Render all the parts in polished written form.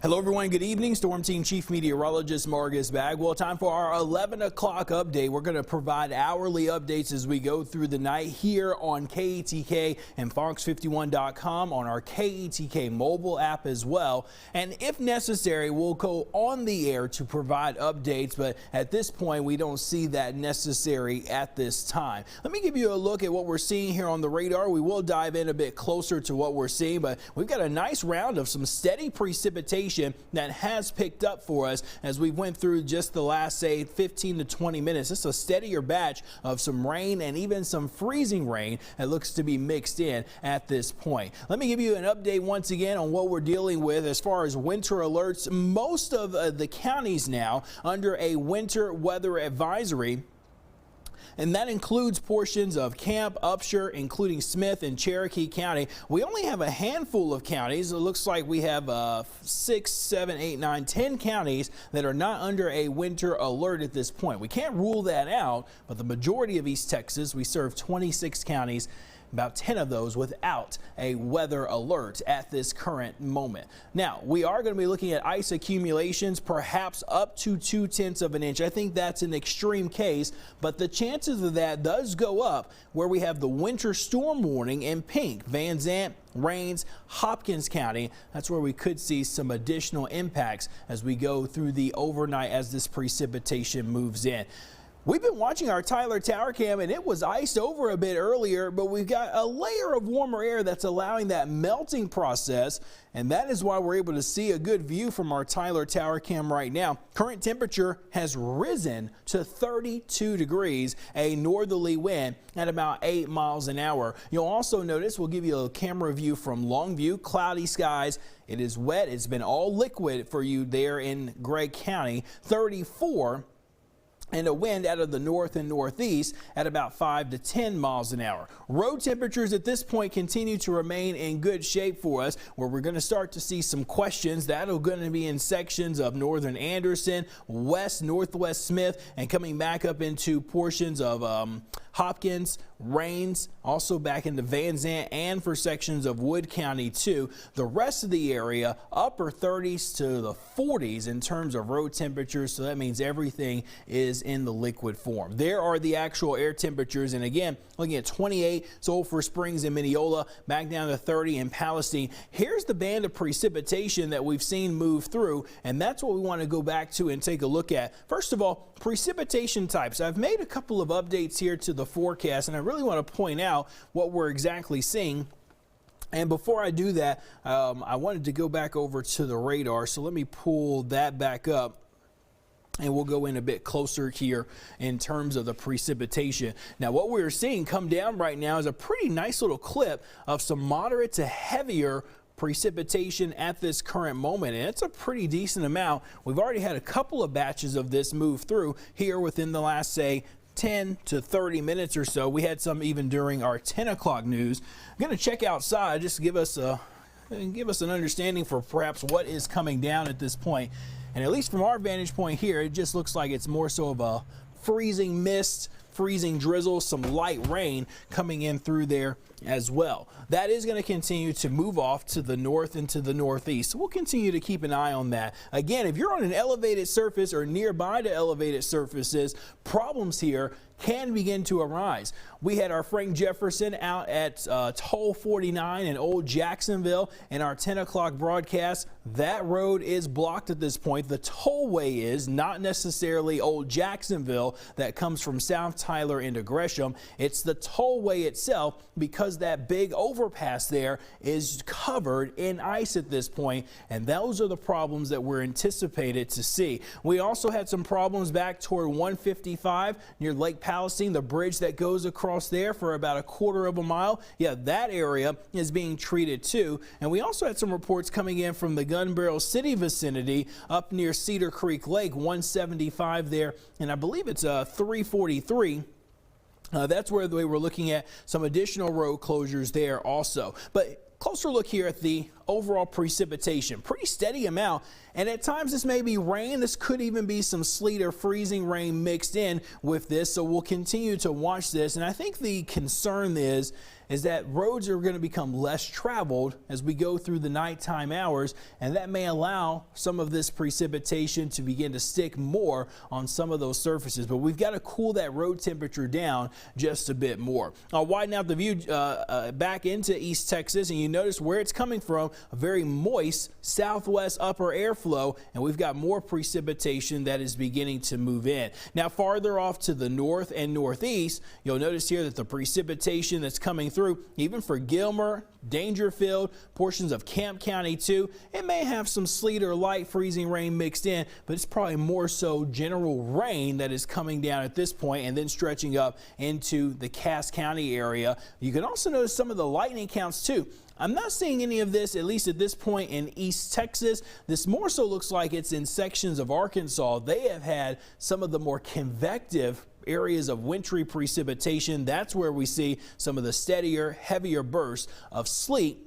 Hello everyone, good evening. Storm Team Chief Meteorologist Marcus Bagwell. Time for our 11 o'clock update. We're going to provide hourly updates as we go through the night here on KETK and Fox51.com, on our KETK mobile app as well. And if necessary, we'll go on the air to provide updates, but at this point we don't see that necessary at this time. Let me give you a look at what we're seeing here on the radar. We will dive in a bit closer to what we're seeing, but we've got a nice round of some steady precipitation that has picked up for us as we went through just the last, say, 15 to 20 minutes. It's a steadier batch of some rain and even some freezing rain that looks to be mixed in at this point. Let me give you an update once again on what we're dealing with as far as winter alerts. Most of the counties now under a winter weather advisory, and that includes portions of Camp, Upshur, including Smith and Cherokee County. We only have a handful of counties. It looks like we have 6, 7, 8, 9, 10 counties that are not under a winter alert at this point. We can't rule that out, but the majority of East Texas, we serve 26 counties, about 10 of those without a weather alert at this current moment. Now, we are going to be looking at ice accumulations, perhaps up to 0.2 of an inch. I think that's an extreme case, but the chances of that does go up where we have the winter storm warning in pink. Van Zandt, Rains, Hopkins County, that's where we could see some additional impacts as we go through the overnight as this precipitation moves in. We've been watching our Tyler Tower Cam, and it was iced over a bit earlier, but we've got a layer of warmer air that's allowing that melting process, and that is why we're able to see a good view from our Tyler Tower Cam right now. Current temperature has risen to 32 degrees, a northerly wind at about 8 miles an hour. You'll also notice, we'll give you a camera view from Longview, cloudy skies. It is wet. It's been all liquid for you there in Gregg County. 34. And a wind out of the north and northeast at about 5 to 10 miles an hour. Road temperatures at this point continue to remain in good shape for us, where we're going to start to see some questions. That'll going to be in sections of northern Anderson, west, northwest Smith, and coming back up into portions of Hopkins, Rains, also back into Van Zandt, and for sections of Wood County too. The rest of the area, upper 30s to the 40s in terms of road temperatures, so that means everything is in the liquid form. There are the actual air temperatures, and again, looking at 28 Sulphur Springs and Mineola, back down to 30 in Palestine. Here's the band of precipitation that we've seen move through, and that's what we want to go back to and take a look at. First of all, precipitation types. I've made a couple of updates here to the forecast, and I really want to point out what we're exactly seeing. And before I do that, I wanted to go back over to the radar, so let me pull that back up. And we'll go in a bit closer here in terms of the precipitation. Now, what we're seeing come down right now is a pretty nice little clip of some moderate to heavier precipitation at this current moment, and it's a pretty decent amount. We've already had a couple of batches of this move through here within the last, say, 10 to 30 minutes or so. We had some even during our 10 o'clock news. I'm going to check outside just to give us an understanding for perhaps what is coming down at this point. And at least from our vantage point here, it just looks like it's more so of a freezing mist, freezing drizzle, some light rain coming in through there as well. That is going to continue to move off to the north and to the northeast. So we'll continue to keep an eye on that. Again, if you're on an elevated surface or nearby to elevated surfaces, problems here can begin to arise. We had our Frank Jefferson out at Toll 49 in Old Jacksonville in our 10 o'clock broadcast. That road is blocked at this point. The tollway is not necessarily Old Jacksonville that comes from South Tyler into Gresham. It's the tollway itself, because that big overpass there is covered in ice at this point, and those are the problems that we're anticipated to see. We also had some problems back toward 155 near Lake Palestine, the bridge that goes across there for about 1/4 of a mile. Yeah, that area is being treated too. And we also had some reports coming in from the Gun Barrel City vicinity up near Cedar Creek Lake, 175 there, and I believe it's 343. That's where they were looking at some additional road closures there also. But closer look here at the overall precipitation. Pretty steady amount, and at times this may be rain. This could even be some sleet or freezing rain mixed in with this, so we'll continue to watch this. And I think the concern is that roads are going to become less traveled as we go through the nighttime hours, and that may allow some of this precipitation to begin to stick more on some of those surfaces. But we've got to cool that road temperature down just a bit more. I'll widen out the view back into East Texas, and you notice where it's coming from, a very moist southwest upper airflow, and we've got more precipitation that is beginning to move in. Now farther off to the north and northeast, you'll notice here that the precipitation that's coming through, even for Gilmer, Dangerfield, portions of Camp County too, it may have some sleet or light freezing rain mixed in, but it's probably more so general rain that is coming down at this point and then stretching up into the Cass County area. You can also notice some of the lightning counts too. I'm not seeing any of this, at least at this point, in East Texas. This more so looks like it's in sections of Arkansas. They have had some of the more convective areas of wintry precipitation. That's where we see some of the steadier, heavier bursts of sleet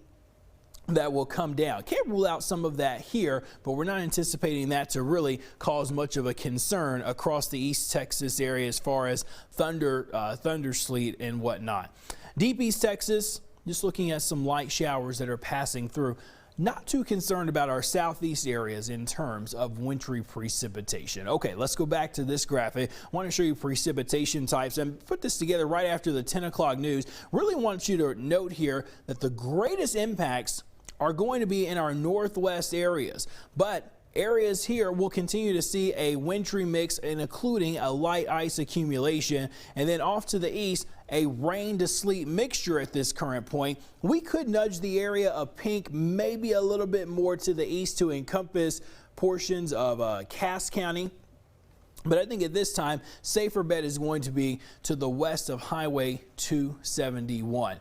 that will come down. Can't rule out some of that here, but we're not anticipating that to really cause much of a concern across the East Texas area as far as thunder sleet and whatnot. Deep East Texas, just looking at some light showers that are passing through. Not too concerned about our southeast areas in terms of wintry precipitation. Okay, let's go back to this graphic. I want to show you precipitation types and put this together right after the 10 o'clock news. Really want you to note here that the greatest impacts are going to be in our northwest areas, but areas here will continue to see a wintry mix, including a light ice accumulation, and then off to the east, a rain to sleet mixture at this current point. We could nudge the area of pink maybe a little bit more to the east to encompass portions of Cass County. But I think at this time, safer bet is going to be to the west of Highway 271.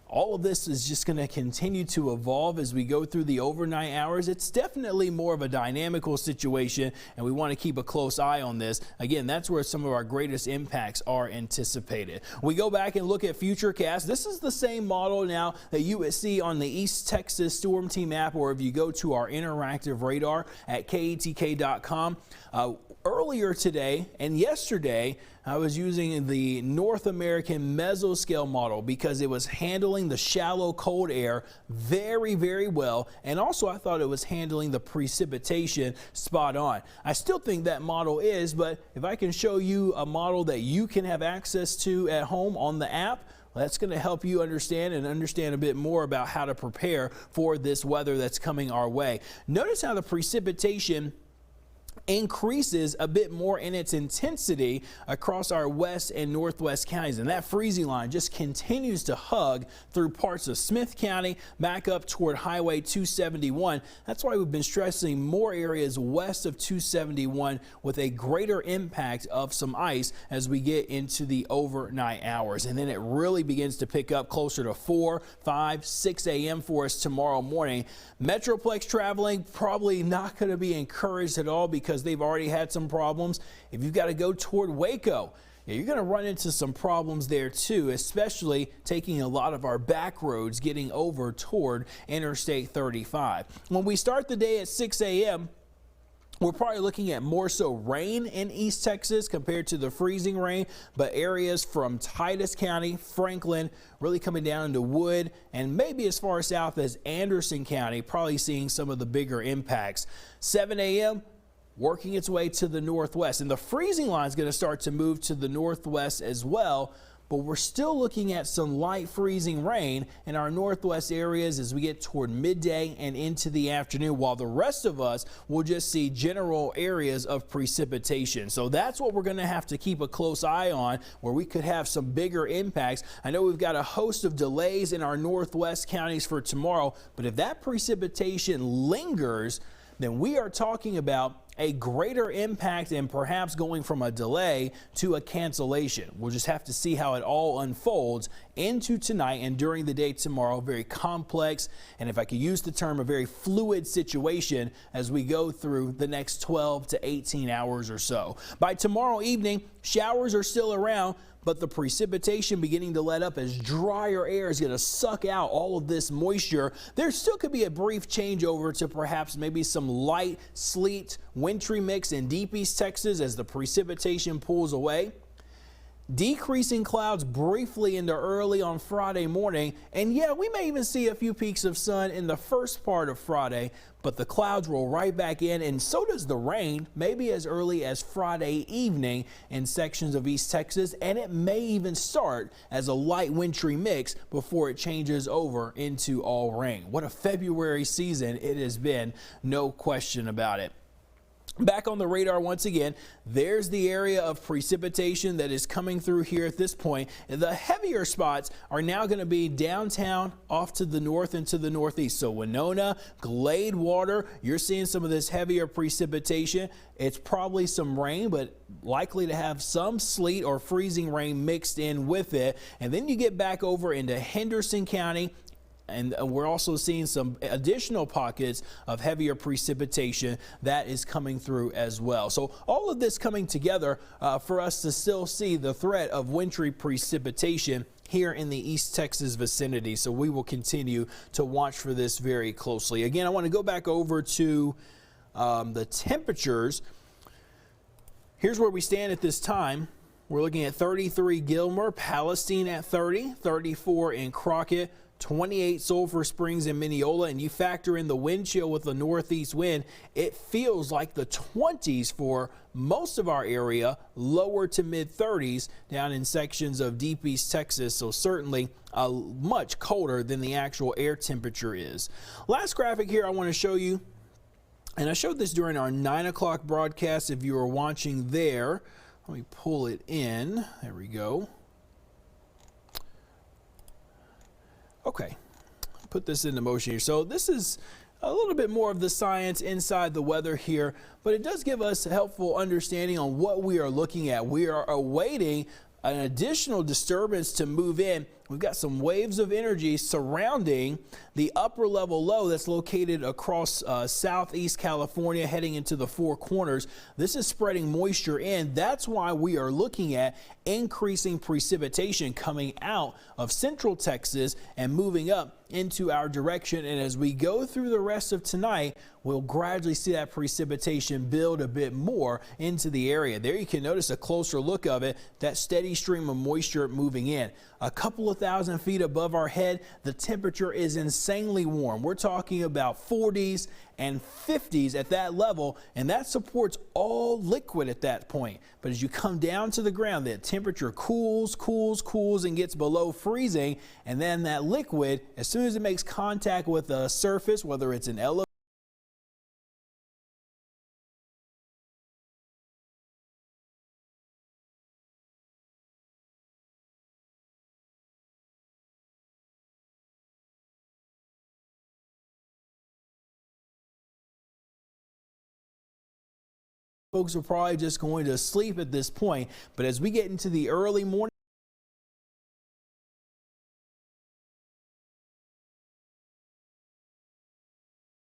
All of this is just going to continue to evolve as we go through the overnight hours. It's definitely more of a dynamical situation, and we want to keep a close eye on this. Again, that's where some of our greatest impacts are anticipated. We go back and look at Futurecast. This is the same model now that you would see on the East Texas Storm Team app, or if you go to our interactive radar at ketk.com. Earlier today and yesterday, I was using the North American mesoscale model because it was handling the shallow cold air very, very well. And also I thought it was handling the precipitation spot on. I still think that model is, but if I can show you a model that you can have access to at home on the app, that's going to help you understand a bit more about how to prepare for this weather that's coming our way. Notice how the precipitation increases a bit more in its intensity across our west and northwest counties, and that freezing line just continues to hug through parts of Smith County back up toward Highway 271. That's why we've been stressing more areas west of 271 with a greater impact of some ice as we get into the overnight hours, and then it really begins to pick up closer to 4, 5, 6 a.m. for us tomorrow morning. Metroplex traveling probably not going to be encouraged at all because they've already had some problems. If you've got to go toward Waco, you're going to run into some problems there too, especially taking a lot of our back roads getting over toward Interstate 35. When we start the day at 6 a.m., we're probably looking at more so rain in East Texas compared to the freezing rain, but areas from Titus County, Franklin, really coming down into Wood, and maybe as far south as Anderson County, probably seeing some of the bigger impacts. 7 a.m., working its way to the northwest, and the freezing line is going to start to move to the northwest as well. But we're still looking at some light freezing rain in our northwest areas as we get toward midday and into the afternoon, while the rest of us will just see general areas of precipitation. So that's what we're going to have to keep a close eye on, where we could have some bigger impacts. I know we've got a host of delays in our northwest counties for tomorrow, but if that precipitation lingers, then we are talking about a greater impact and perhaps going from a delay to a cancellation. We'll just have to see how it all unfolds into tonight and during the day tomorrow. Very complex, and if I could use the term, a very fluid situation as we go through the next 12 to 18 hours or so. By tomorrow evening, showers are still around, but the precipitation beginning to let up as drier air is going to suck out all of this moisture. There still could be a brief changeover to perhaps maybe some light sleet, wintry mix in deep East Texas as the precipitation pulls away. Decreasing clouds briefly into early on Friday morning, and yeah, we may even see a few peaks of sun in the first part of Friday, but the clouds roll right back in, and so does the rain, maybe as early as Friday evening in sections of East Texas, and it may even start as a light wintry mix before it changes over into all rain. What a February season it has been, no question about it. Back on the radar once again, there's the area of precipitation that is coming through here at this point. The heavier spots are now going to be downtown, off to the north and to the northeast. So Winona, Glade Water, you're seeing some of this heavier precipitation. It's probably some rain, but likely to have some sleet or freezing rain mixed in with it. And then you get back over into Henderson County. And we're also seeing some additional pockets of heavier precipitation that is coming through as well. So all of this coming together for us to still see the threat of wintry precipitation here in the East Texas vicinity. So we will continue to watch for this very closely. Again, I want to go back over to the temperatures. Here's where we stand at this time. We're looking at 33 Gilmer, Palestine at 30, 34 in Crockett, 28 Sulphur Springs and Mineola, and you factor in the wind chill with the northeast wind, it feels like the 20s for most of our area, lower to mid 30s down in sections of deep East Texas, so certainly much colder than the actual air temperature is. Last graphic here I want to show you, and I showed this during our 9 o'clock broadcast if you were watching there. Let me pull it in. There we go. Okay, put this into motion here. So this is a little bit more of the science inside the weather here, but it does give us a helpful understanding on what we are looking at. We are awaiting an additional disturbance to move in. We've got some waves of energy surrounding the upper level low that's located across southeast California heading into the Four Corners. This is spreading moisture in. That's why we are looking at increasing precipitation coming out of central Texas and moving up into our direction. And as we go through the rest of tonight, we'll gradually see that precipitation build a bit more into the area. There you can notice a closer look of it, that steady stream of moisture moving in. A couple of thousand feet above our head, the temperature is insanely warm. We're talking about 40s and 50s at that level, and that supports all liquid at that point. But as you come down to the ground, the temperature cools and gets below freezing, and then that liquid, as soon as it makes contact with a surface, whether it's an elevator, folks are probably just going to sleep at this point. But as we get into the early morning,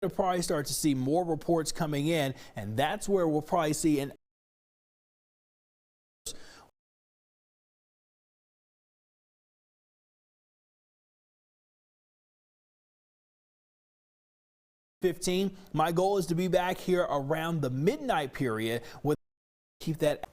we'll probably start to see more reports coming in, and that's where we'll probably see an My goal is to be back here around the midnight period with keep that